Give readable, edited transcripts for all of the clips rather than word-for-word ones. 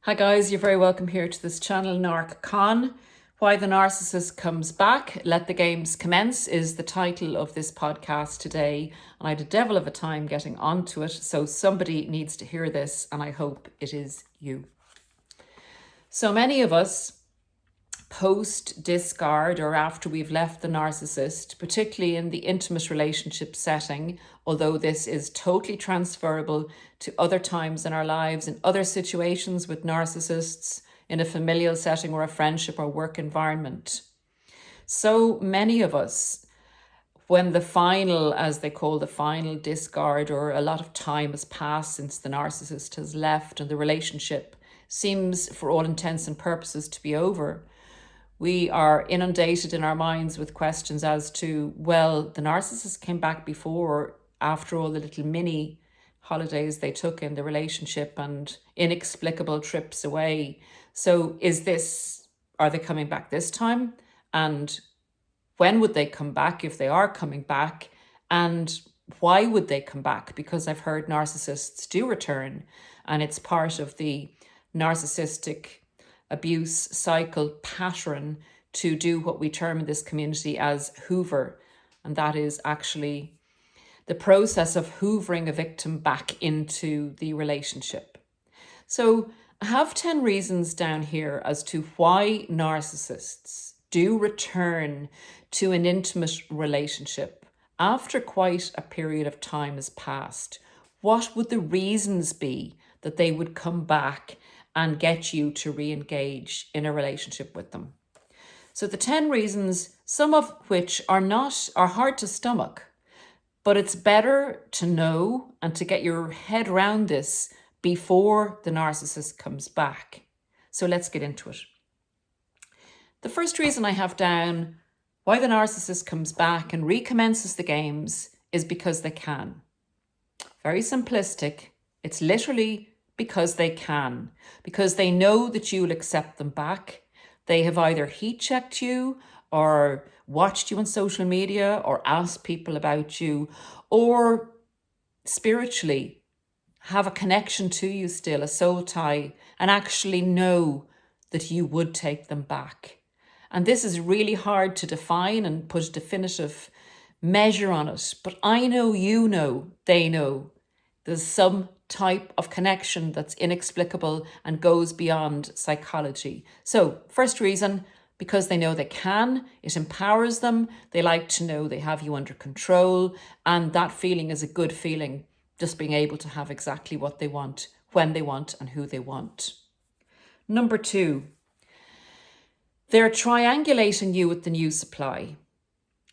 Hi guys, you're very welcome here to this channel, narcscon. Why the Narcissist Comes Back, Let the Games Commence is the title of this podcast today. And I had a devil of a time getting onto it, so somebody needs to hear this and I hope it is you. So many of us post-discard or after we've left the narcissist, particularly in the intimate relationship setting, although this is totally transferable to other times in our lives, in other situations with narcissists, in a familial setting or a friendship or work environment. So many of us, when the final, as they call the final discard, or a lot of time has passed since the narcissist has left and the relationship seems, for all intents and purposes, to be over, we are inundated in our minds with questions as to, well, the narcissist came back before, after all the little mini holidays they took in the relationship and inexplicable trips away. So are they coming back this time? And when would they come back if they are coming back? And why would they come back? Because I've heard narcissists do return, and it's part of the narcissistic abuse cycle pattern to do what we term in this community as hoover. And that is actually the process of hoovering a victim back into the relationship. So I have 10 reasons down here as to why narcissists do return to an intimate relationship after quite a period of time has passed. What would the reasons be that they would come back and get you to re-engage in a relationship with them? So the 10 reasons, some of which are hard to stomach, but it's better to know and to get your head around this before the narcissist comes back. So let's get into it. The first reason I have down why the narcissist comes back and recommences the games is because they can. Very simplistic. It's literally because they can, because they know that you will accept them back. They have either heat checked you or watched you on social media or asked people about you, or spiritually have a connection to you still, a soul tie, and actually know that you would take them back. And this is really hard to define and put a definitive measure on it, but I know, you know, they know there's some type of connection that's inexplicable and goes beyond psychology. So first reason, because they know they can, it empowers them. They like to know they have you under control, and that feeling is a good feeling, just being able to have exactly what they want, when they want, and who they want. Number 2, they're triangulating you with the new supply.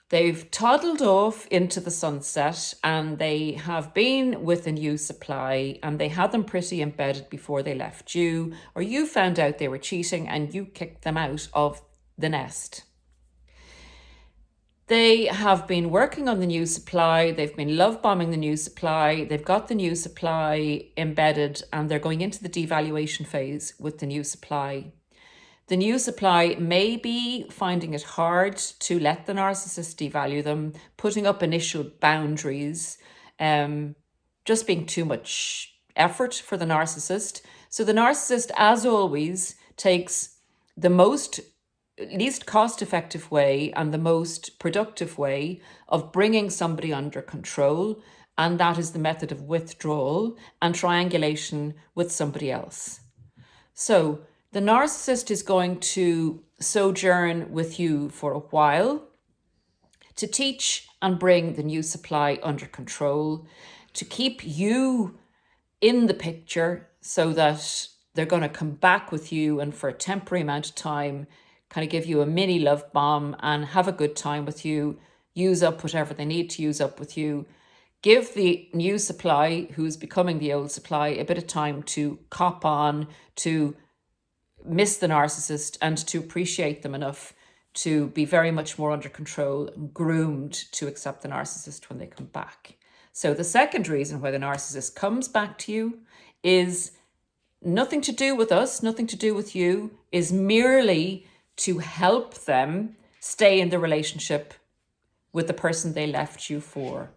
They've toddled off into the sunset and they have been with a new supply, and they had them pretty embedded before they left you, or you found out they were cheating and you kicked them out of the nest. They have been working on the new supply. They've been love bombing the new supply. They've got the new supply embedded and they're going into the devaluation phase with the new supply. The new supply may be finding it hard to let the narcissist devalue them, putting up initial boundaries, just being too much effort for the narcissist. So the narcissist, as always, takes the least cost-effective way and the most productive way of bringing somebody under control, and that is the method of withdrawal and triangulation with somebody else. So the narcissist is going to sojourn with you for a while to teach and bring the new supply under control, to keep you in the picture so that they're going to come back with you and for a temporary amount of time, kind of give you a mini love bomb and have a good time with you, use up whatever they need to use up with you, give the new supply, who's becoming the old supply, a bit of time to cop on, to miss the narcissist and to appreciate them enough to be very much more under control and groomed to accept the narcissist when they come back. So the second reason why the narcissist comes back to you is nothing to do with us, nothing to do with you, is merely to help them stay in the relationship with the person they left you for.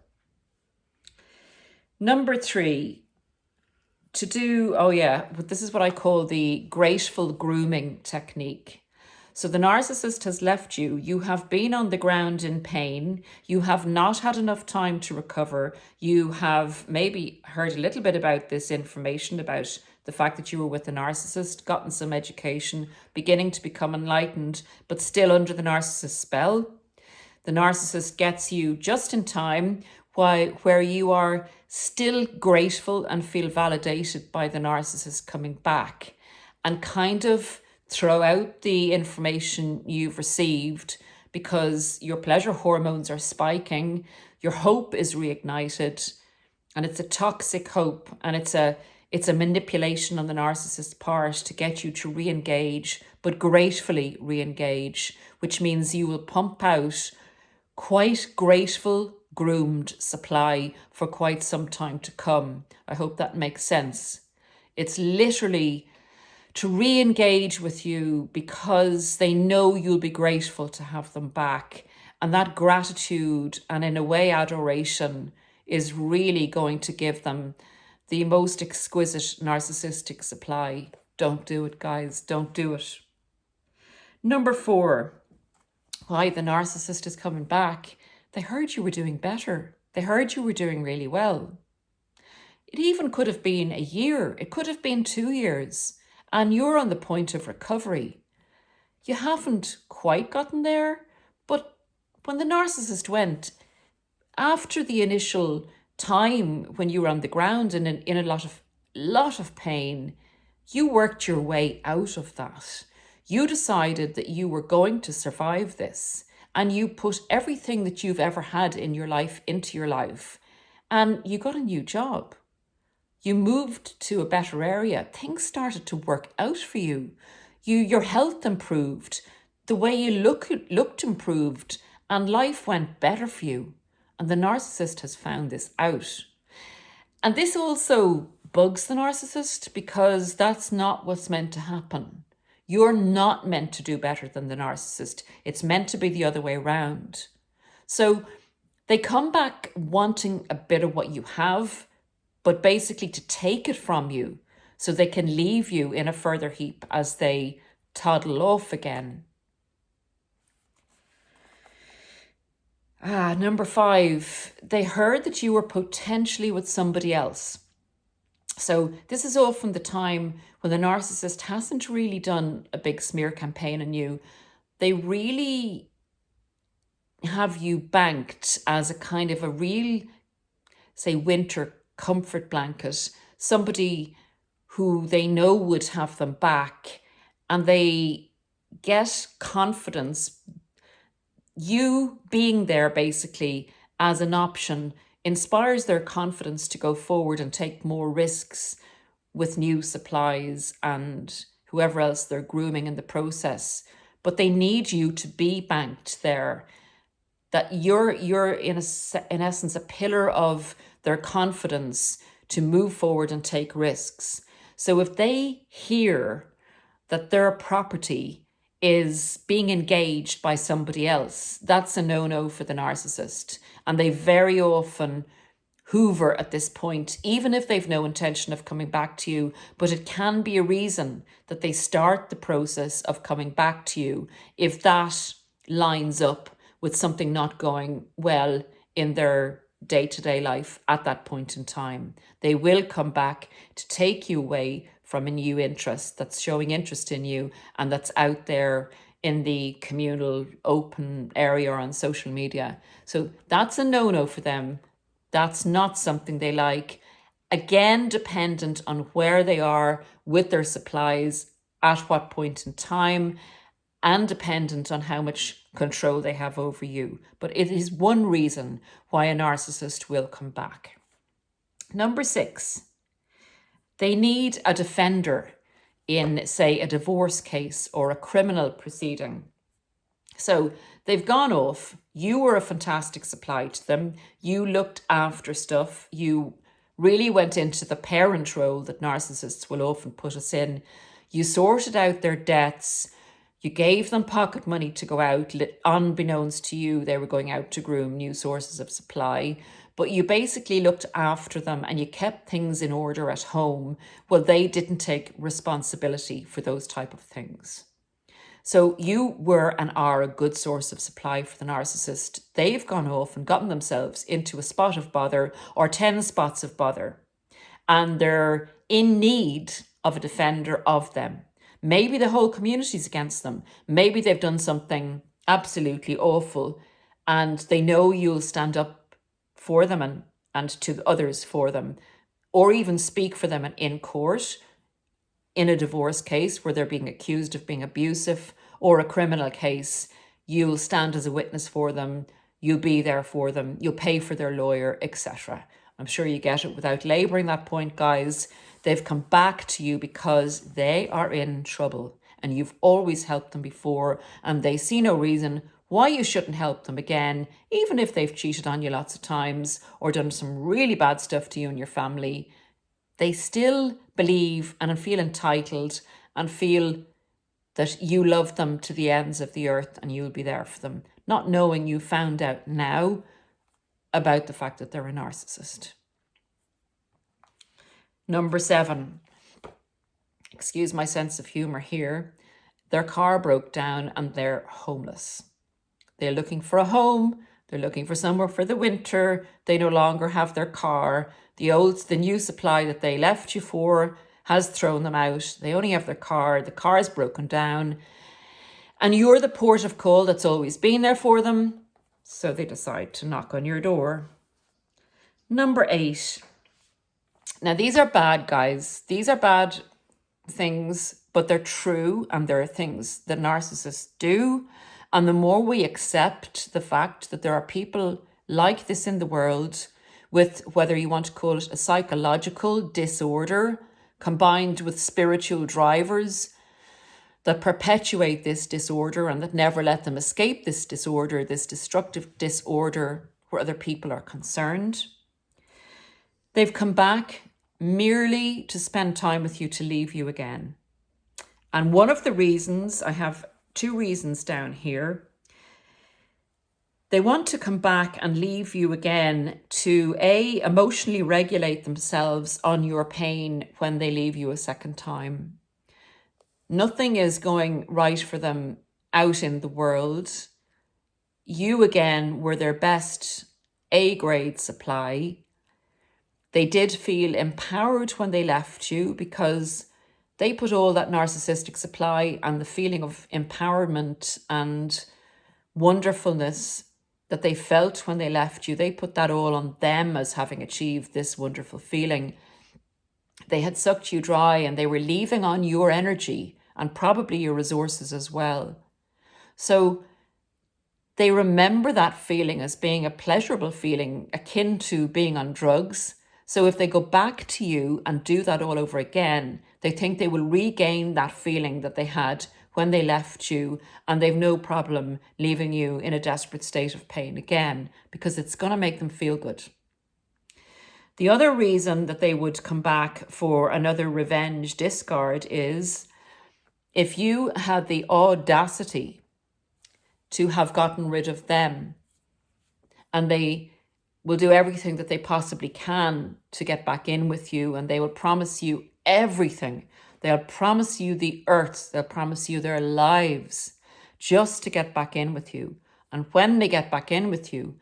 Number 3, to do, oh yeah, but this is what I call the graceful grooming technique. So the narcissist has left you. You have been on the ground in pain. You have not had enough time to recover. You have maybe heard a little bit about this information about the fact that you were with a narcissist, gotten some education, beginning to become enlightened, but still under the narcissist spell. The narcissist gets you just in time where you are still grateful and feel validated by the narcissist coming back, and kind of throw out the information you've received because your pleasure hormones are spiking, your hope is reignited, and it's a toxic hope, and it's a manipulation on the narcissist's part to get you to re-engage, but gratefully re-engage, which means you will pump out quite grateful, groomed supply for quite some time to come. I hope that makes sense. It's literally to re-engage with you because they know you'll be grateful to have them back. And that gratitude and, in a way, adoration is really going to give them the most exquisite narcissistic supply. Don't do it, guys. Don't do it. Number 4, why the narcissist is coming back. They heard you were doing better. They heard you were doing really well. It even could have been a year. It could have been 2 years. And you're on the point of recovery. You haven't quite gotten there, but when the narcissist went, after the initial time when you were on the ground and in a lot of pain, you worked your way out of that. You decided that you were going to survive this, and you put everything that you've ever had in your life into your life, and you got a new job. You moved to a better area. Things started to work out for you. Your health improved. The way you looked improved, and life went better for you. And the narcissist has found this out. And this also bugs the narcissist because that's not what's meant to happen. You're not meant to do better than the narcissist. It's meant to be the other way around. So they come back wanting a bit of what you have, but basically to take it from you so they can leave you in a further heap as they toddle off again. Number 5, they heard that you were potentially with somebody else. So this is often the time when the narcissist hasn't really done a big smear campaign on you. They really have you banked as a kind of a real, say, winter comfort blanket, somebody who they know would have them back, and they get confidence. You being there basically as an option inspires their confidence to go forward and take more risks with new supplies and whoever else they're grooming in the process. But they need you to be banked there, that you're in essence a pillar of their confidence to move forward and take risks. So if they hear that their property is being engaged by somebody else, that's a no-no for the narcissist. And they very often hoover at this point, even if they've no intention of coming back to you, but it can be a reason that they start the process of coming back to you if that lines up with something not going well in their day-to-day life at that point in time. They will come back to take you away from a new interest that's showing interest in you and that's out there in the communal open area or on social media. So that's a no-no for them. That's not something they like. Again, dependent on where they are with their supplies, at what point in time, and dependent on how much control they have over you. But it is one reason why a narcissist will come back. Number 6, they need a defender in, say, a divorce case or a criminal proceeding. So they've gone off. You were a fantastic supply to them. You looked after stuff. You really went into the parent role that narcissists will often put us in. You sorted out their debts. You gave them pocket money to go out. Unbeknownst to you, they were going out to groom new sources of supply. but you basically looked after them and you kept things in order at home. Well, they didn't take responsibility for those type of things. So you were and are a good source of supply for the narcissist. They've gone off and gotten themselves into a spot of bother or 10 spots of bother, and they're in need of a defender of them. Maybe the whole community's against them. Maybe they've done something absolutely awful and they know you'll stand up for them and to others for them, or even speak for them in court in a divorce case where they're being accused of being abusive, or a criminal case. You'll stand as a witness for them, you'll be there for them, you'll pay for their lawyer, etc. I'm sure you get it without labouring that point, guys. They've come back to you because they are in trouble and you've always helped them before, and they see no reason why you shouldn't help them again, even if they've cheated on you lots of times or done some really bad stuff to you and your family. They still believe and feel entitled and feel that you love them to the ends of the earth and you'll be there for them, not knowing you found out now about the fact that they're a narcissist. Number 7, excuse my sense of humour here, their car broke down and they're homeless. They're looking for a home, they're looking for somewhere for the winter, they no longer have their car, the new supply that they left you for has thrown them out, they only have their car, the car is broken down, and you're the port of call that's always been there for them, so they decide to knock on your door. Number 8. Now, these are bad, guys. These are bad things, but they're true, and they're things that narcissists do. And the more we accept the fact that there are people like this in the world, with whether you want to call it a psychological disorder combined with spiritual drivers that perpetuate this disorder and that never let them escape this disorder, this destructive disorder where other people are concerned. They've come back merely to spend time with you, to leave you again. And one of the reasons, I have 2 reasons down here. They want to come back and leave you again to emotionally regulate themselves on your pain when they leave you a second time. Nothing is going right for them out in the world. You again were their best A-grade supply. They did feel empowered when they left you because they put all that narcissistic supply and the feeling of empowerment and wonderfulness that they felt when they left you, they put that all on them as having achieved this wonderful feeling. They had sucked you dry and they were leaving on your energy and probably your resources as well. So they remember that feeling as being a pleasurable feeling akin to being on drugs. So if they go back to you and do that all over again, they think they will regain that feeling that they had when they left you, and they've no problem leaving you in a desperate state of pain again, because it's going to make them feel good. The other reason that they would come back for another revenge discard is if you had the audacity to have gotten rid of them, and they will do everything that they possibly can to get back in with you, and they will promise you everything. They'll promise you the earth, they'll promise you their lives just to get back in with you. And when they get back in with you,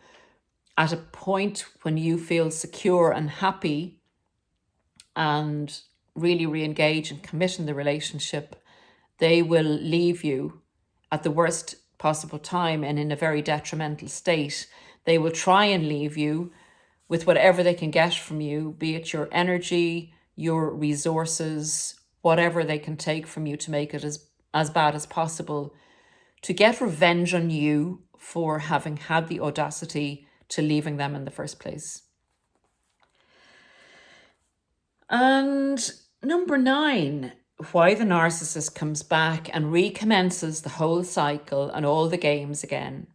at a point when you feel secure and happy and really re-engage and commit in the relationship, they will leave you at the worst possible time and in a very detrimental state. They will try and leave you with whatever they can get from you, be it your energy, your resources, whatever they can take from you to make it as bad as possible, to get revenge on you for having had the audacity to leaving them in the first place. And number 9, why the narcissist comes back and recommences the whole cycle and all the games again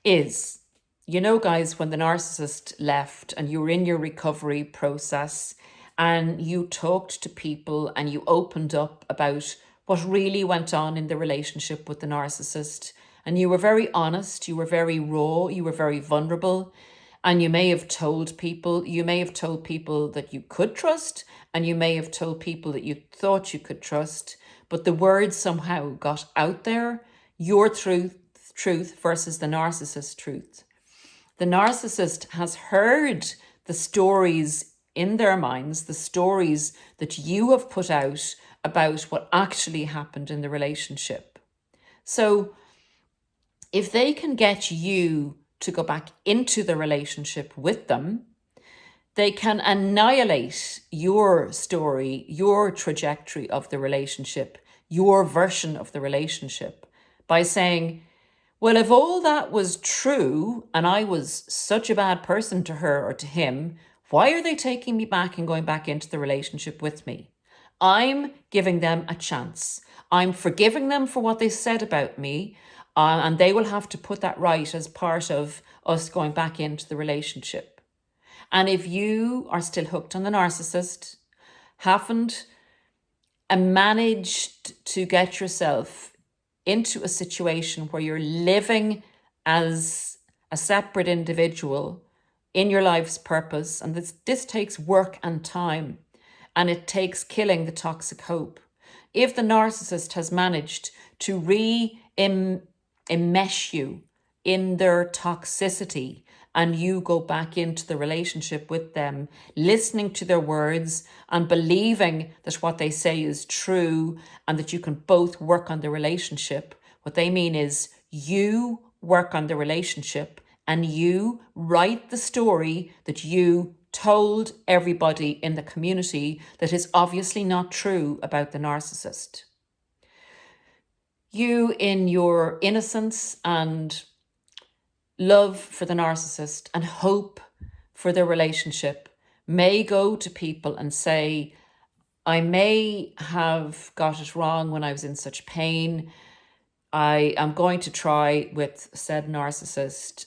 is, you know, guys, when the narcissist left and you were in your recovery process and you talked to people and you opened up about what really went on in the relationship with the narcissist, and you were very honest, you were very raw, you were very vulnerable, And you may have told people that you could trust, and you may have told people that you thought you could trust, but the words somehow got out there, your truth versus the narcissist truth. The narcissist has heard the stories in their minds, the stories that you have put out about what actually happened in the relationship. So if they can get you to go back into the relationship with them, they can annihilate your story, your trajectory of the relationship, your version of the relationship by saying, well, if all that was true and I was such a bad person to her or to him, why are they taking me back and going back into the relationship with me? I'm giving them a chance. I'm forgiving them for what they said about me, and they will have to put that right as part of us going back into the relationship. And if you are still hooked on the narcissist, haven't managed to get yourself into a situation where you're living as a separate individual in your life's purpose, and this takes work and time, and it takes killing the toxic hope. If the narcissist has managed to enmesh you in their toxicity, and you go back into the relationship with them, listening to their words and believing that what they say is true and that you can both work on the relationship, what they mean is you work on the relationship and you write the story that you told everybody in the community that is obviously not true about the narcissist. You, in your innocence and love for the narcissist and hope for their relationship, may go to people and say, I may have got it wrong when I was in such pain. I am going to try with said narcissist.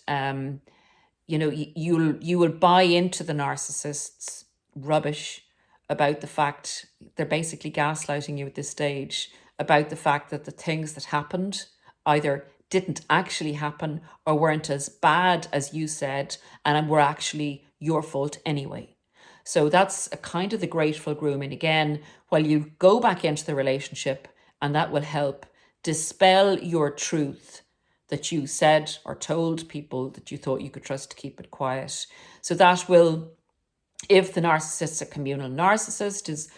You will buy into the narcissist's rubbish about the fact they're basically gaslighting you at this stage, about the fact that the things that happened either didn't actually happen or weren't as bad as you said and were actually your fault anyway. So that's a kind of the grateful grooming again, while you go back into the relationship, and that will help dispel your truth that you said or told people that you thought you could trust to keep it quiet. So that will, if the narcissist's a communal narcissist,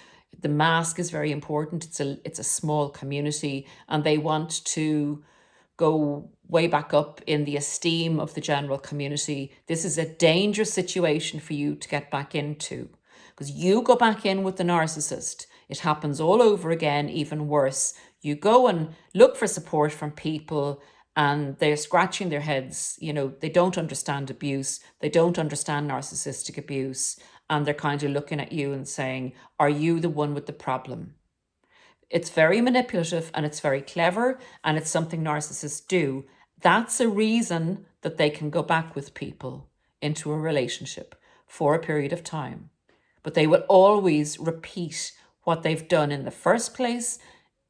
the mask is very important. It's a small community, and they want to go way back up in the esteem of the general community. This is a dangerous situation for you to get back into, because you go back in with the narcissist, it happens all over again, even worse. You go and look for support from people and they're scratching their heads. They don't understand abuse. They don't understand narcissistic abuse. And they're kind of looking at you and saying, are you the one with the problem? It's very manipulative and it's very clever, and it's something narcissists do. That's a reason that they can go back with people into a relationship for a period of time. But they will always repeat what they've done in the first place,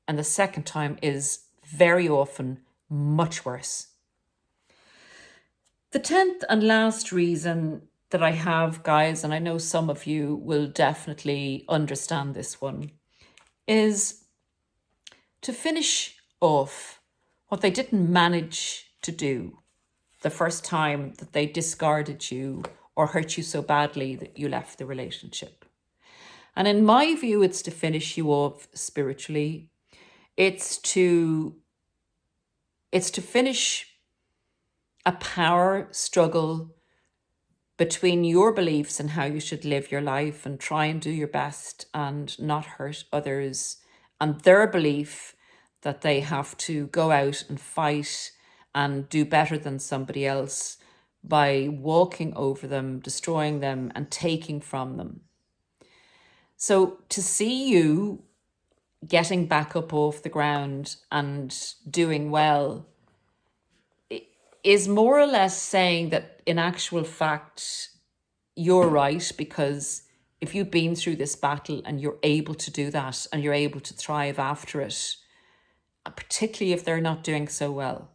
and the second time is very often much worse. The 10th and last reason that I have, guys, and I know some of you will definitely understand this one, is to finish off what they didn't manage to do the first time that they discarded you or hurt you so badly that you left the relationship. And in my view, it's to finish you off spiritually. It's to finish a power struggle between your beliefs and how you should live your life and try and do your best and not hurt others, and their belief that they have to go out and fight and do better than somebody else by walking over them, destroying them, and taking from them. So to see you getting back up off the ground and doing well is more or less saying that in actual fact, you're right, because if you've been through this battle and you're able to do that and you're able to thrive after it, particularly if they're not doing so well.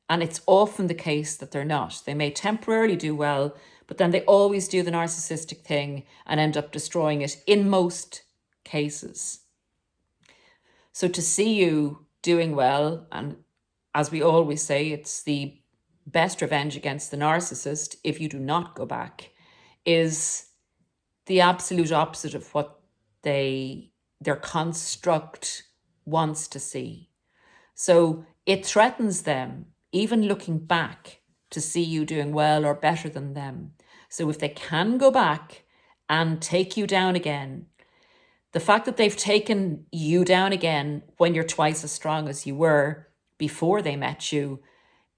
And it's often the case that they're not. They may temporarily do well, but then they always do the narcissistic thing and end up destroying it in most cases. So to see you doing well, and as we always say, it's the best revenge against the narcissist if you do not go back, is the absolute opposite of what their construct wants to see. So it threatens them, even looking back, to see you doing well or better than them. So if they can go back and take you down again, the fact that they've taken you down again when you're twice as strong as you were before they met you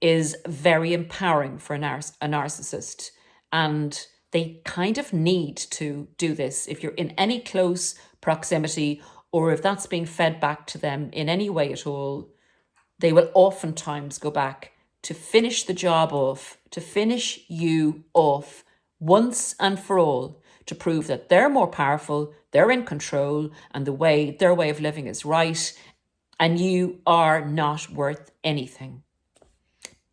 is very empowering for a narcissist. And they kind of need to do this if you're in any close proximity, or if that's being fed back to them in any way at all. They will oftentimes go back to finish the job off, to finish you off once and for all, to prove that they're more powerful, they're in control, and their way of living is right, and you are not worth anything.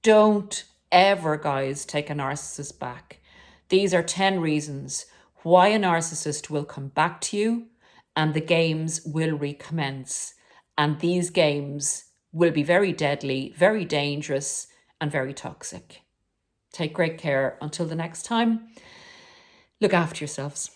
Don't ever, guys, take a narcissist back. These are 10 reasons why a narcissist will come back to you and the games will recommence. And these games will be very deadly, very dangerous, and very toxic. Take great care. Until the next time, look after yourselves.